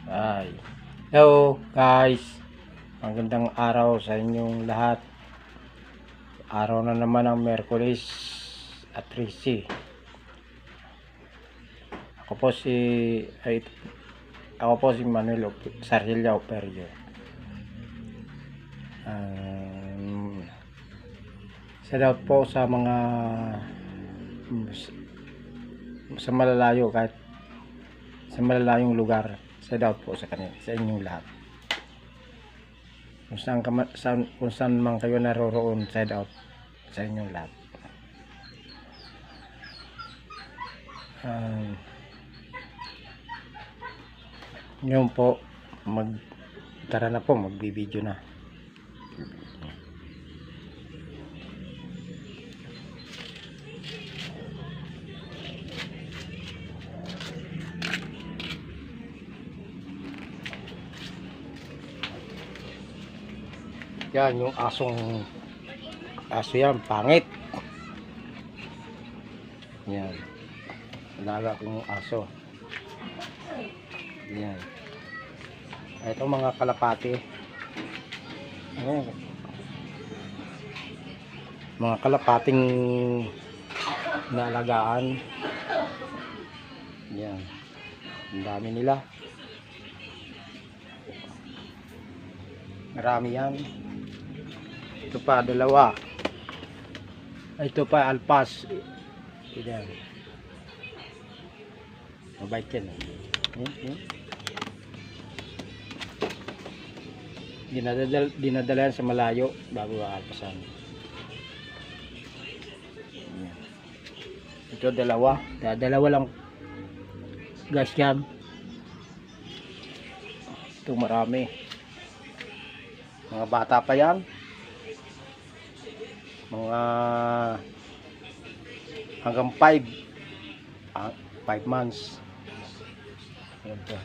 Ay. Hello guys. Magandang araw sa inyong lahat. Araw na naman ng Miyerkules at 13. Ako po si Manuel Sarilla Operio. Shout out po sa mga sa malalayo, kahit sa malalayong lugar. Shout out po sa kanila, sa inyong lahat. Kung saan man kayo naroroon, shout out sa inyong lahat. Ngayon po, tara na po, magbibideo na. Yan yung aso yan, pangit. Yan, alaga ko yung aso. Yan, ito mga kalapati. Ayan, mga kalapating naalagaan. Yan, ang dami nila, marami yan. Ito pa, dalawa. Ito pa, alpas. Yan, mabait yan. Dinadala yan sa malayo bago alpasan. Ito dalawa lang guys yan. Ito marami, mga bata pa yan, mga hanggang 5 months. Ayan po.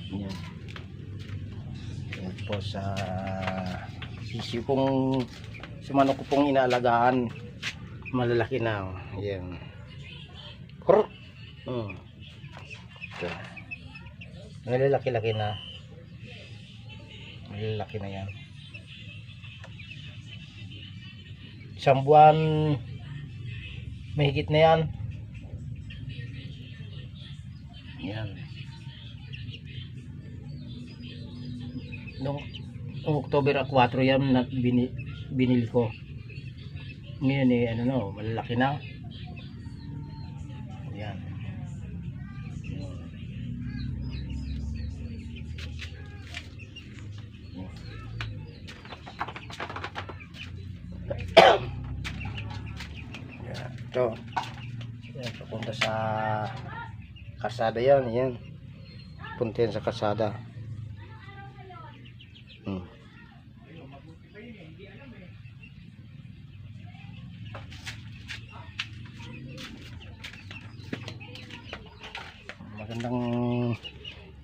Ayan. Ayan po sa sisi kong manok ko pong inaalagaan, malalaki na. Ayan. Ito. Malalaki-laki na. Malalaki na yan. Isang buwan mahigit na yan. Yan. Noong October 4 yan na binili ko. Ngayon malalaki na. Yan. Yan. Ito. Yan, papunta sa kalsada yan. Yan. Punta yan sa kalsada.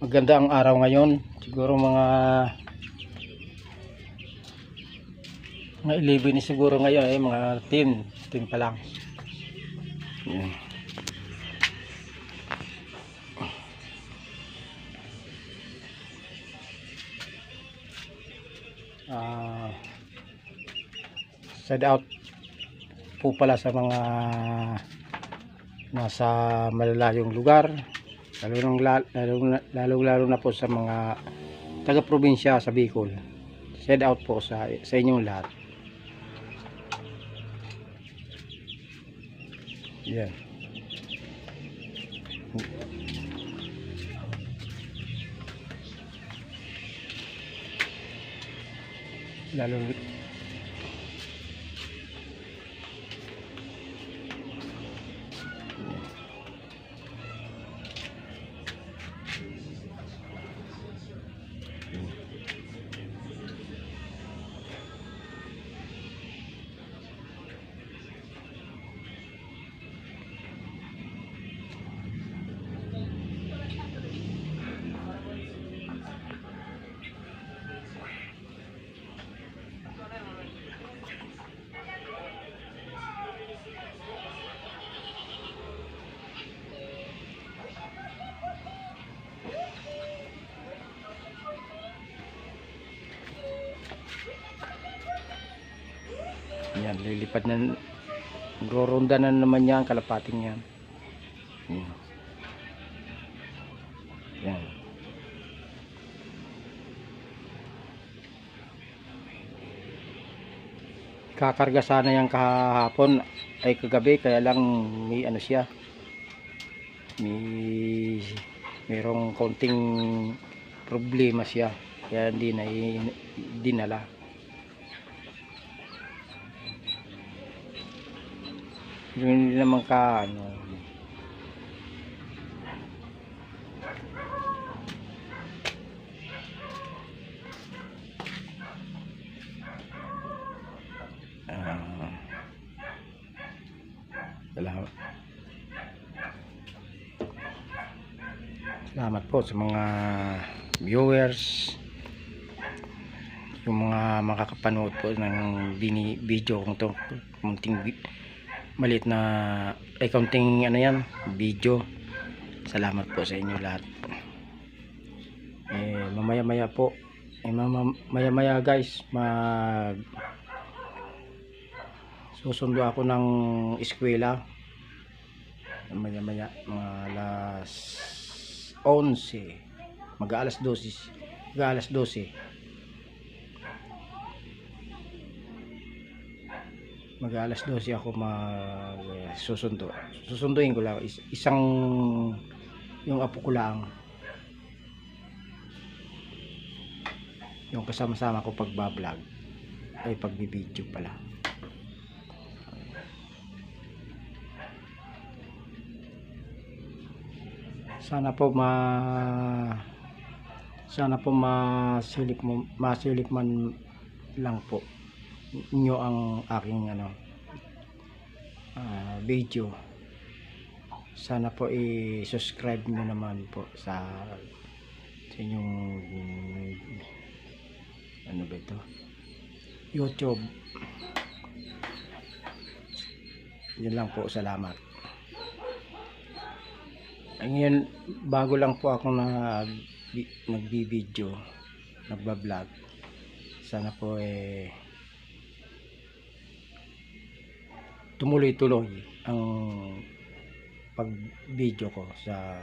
Maganda ang araw ngayon. Siguro mga 11 siguro ngayon, mga 10 pa lang. Yan. Shout out po pala sa mga nasa malalayong lugar, lalo na po sa mga taga-probinsya sa Bicol. Shout out po sa inyong lahat. Yan. Lalo Yan, lilipad na, roronda na naman yan, kalapating yan. Yan. Yan. Kakarga sana yan kahapon ay kagabi, kaya lang may ano siya, mayroong konting problema siya, kaya hindi na dinala. Hindi naman ka ano, salamat. Salamat po sa mga viewers, yung mga makakapanood po ng video kung to, munting maliit na counting ano yan, video. Salamat po sa inyo lahat. Mamaya-maya po, maya-maya guys, susundo ako ng eskwela. Maya-maya, mga alas 11, mag-aalas 12, mag-aalas 12. Mag-aalas 12 ako susunduin ko lang isang, yung apo ko lang, yung kasama-sama ko pagbablog ay pagbibideo pala. Sana po masilip man lang po inyo ang aking video. Sana po i-subscribe nyo naman po sa inyong ano ba ito, YouTube. Yun lang po, salamat. Ngayon, bago lang po ako nagbibideo, nagbablog. Sana po tumuloy-tuloy ang pag-video ko sa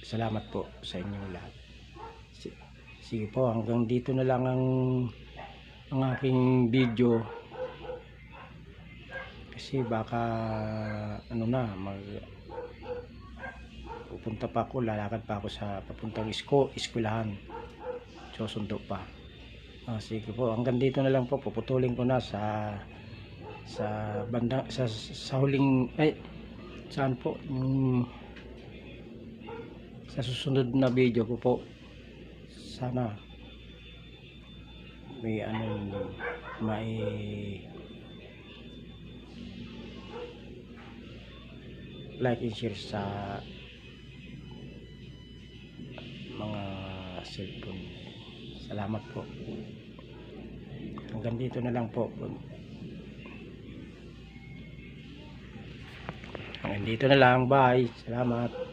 salamat po sa inyong lahat. Sige po, hanggang dito na lang ang aking video, kasi baka pupunta pa ako, lalakad pa ako sa papuntang eskwelahan, susundo pa. Sige po, hanggang dito na lang po, puputulin ko na sa bandang sa huling saan po, sa susunod na video ko po. Sana may like and share sa mga cellphone. Salamat po. Hanggang dito na lang po. Hanggang dito na lang. Bye. Salamat.